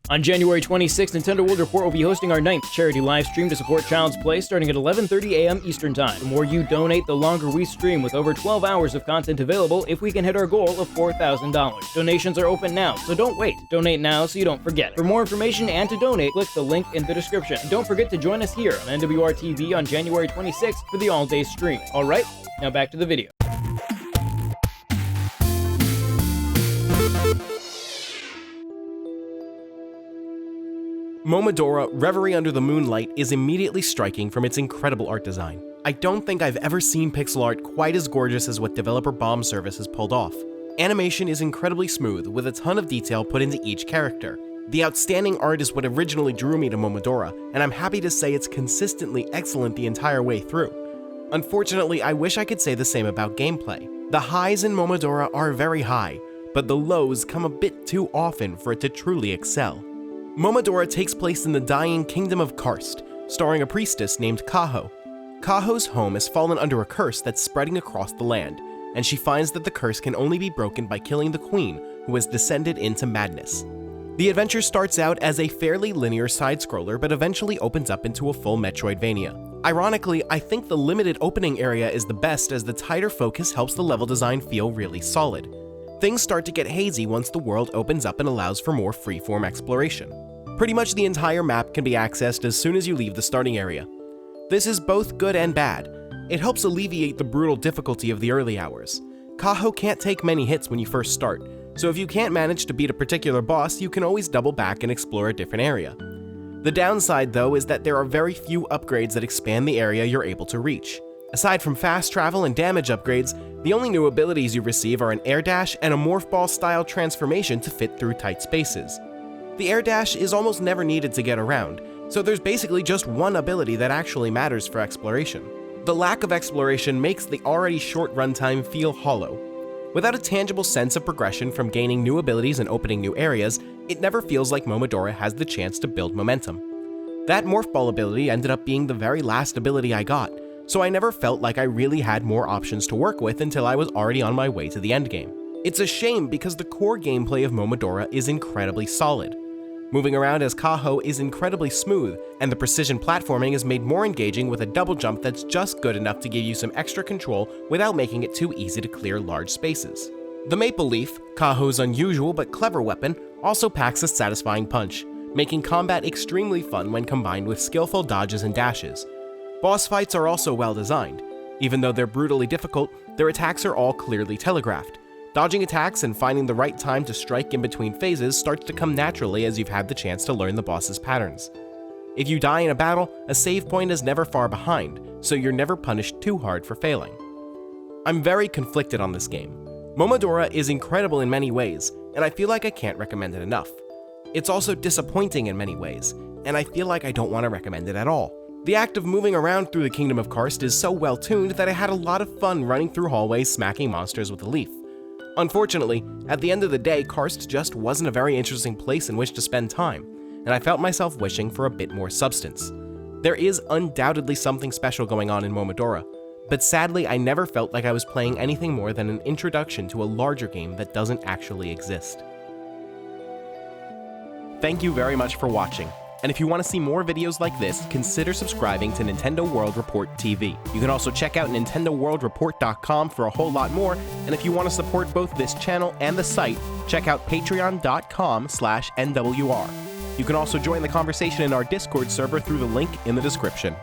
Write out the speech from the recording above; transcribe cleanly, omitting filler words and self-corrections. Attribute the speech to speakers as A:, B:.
A: On January 26th, Nintendo World Report will be hosting our 9th charity live stream to support Child's Play starting at 11:30 a.m. Eastern Time. The more you donate, the longer we stream with over 12 hours of content available if we can hit our goal of $4,000. Donations are open now, so don't wait. Donate now so you don't forget. For more information and to donate, click the link in the description. And don't forget to join us here on NWR TV on January 26th for the all-day stream. Alright, now back to the video.
B: Momodora, Reverie under the Moonlight is immediately striking from its incredible art design. I don't think I've ever seen pixel art quite as gorgeous as what developer Bomb Service has pulled off. Animation is incredibly smooth, with a ton of detail put into each character. The outstanding art is what originally drew me to Momodora, and I'm happy to say it's consistently excellent the entire way through. Unfortunately, I wish I could say the same about gameplay. The highs in Momodora are very high, but the lows come a bit too often for it to truly excel. Momodora takes place in the dying kingdom of Karst, starring a priestess named Kaho. Kaho's home has fallen under a curse that's spreading across the land, and she finds that the curse can only be broken by killing the queen, who has descended into madness. The adventure starts out as a fairly linear side-scroller, but eventually opens up into a full Metroidvania. Ironically, I think the limited opening area is the best, as the tighter focus helps the level design feel really solid. Things start to get hazy once the world opens up and allows for more free-form exploration. Pretty much the entire map can be accessed as soon as you leave the starting area. This is both good and bad. It helps alleviate the brutal difficulty of the early hours. Kaho can't take many hits when you first start, so if you can't manage to beat a particular boss, you can always double back and explore a different area. The downside, though, is that there are very few upgrades that expand the area you're able to reach. Aside from fast travel and damage upgrades, the only new abilities you receive are an air dash and a morph ball style transformation to fit through tight spaces. The air dash is almost never needed to get around, so there's basically just one ability that actually matters for exploration. The lack of exploration makes the already short runtime feel hollow. Without a tangible sense of progression from gaining new abilities and opening new areas, it never feels like Momodora has the chance to build momentum. That morph ball ability ended up being the very last ability I got, so I never felt like I really had more options to work with until I was already on my way to the endgame. It's a shame because the core gameplay of Momodora is incredibly solid. Moving around as Kaho is incredibly smooth, and the precision platforming is made more engaging with a double jump that's just good enough to give you some extra control without making it too easy to clear large spaces. The Maple Leaf, Kaho's unusual but clever weapon, also packs a satisfying punch, making combat extremely fun when combined with skillful dodges and dashes. Boss fights are also well designed. Even though they're brutally difficult, their attacks are all clearly telegraphed. Dodging attacks and finding the right time to strike in between phases starts to come naturally as you've had the chance to learn the boss's patterns. If you die in a battle, a save point is never far behind, so you're never punished too hard for failing. I'm very conflicted on this game. Momodora is incredible in many ways, and I feel like I can't recommend it enough. It's also disappointing in many ways, and I feel like I don't want to recommend it at all. The act of moving around through the Kingdom of Karst is so well tuned that I had a lot of fun running through hallways smacking monsters with a leaf. Unfortunately, at the end of the day, Karst just wasn't a very interesting place in which to spend time, and I felt myself wishing for a bit more substance. There is undoubtedly something special going on in Momodora, but sadly I never felt like I was playing anything more than an introduction to a larger game that doesn't actually exist. Thank you very much for watching. And if you want to see more videos like this, consider subscribing to Nintendo World Report TV. You can also check out NintendoWorldReport.com for a whole lot more, and if you want to support both this channel and the site, check out Patreon.com/NWR. You can also join the conversation in our Discord server through the link in the description.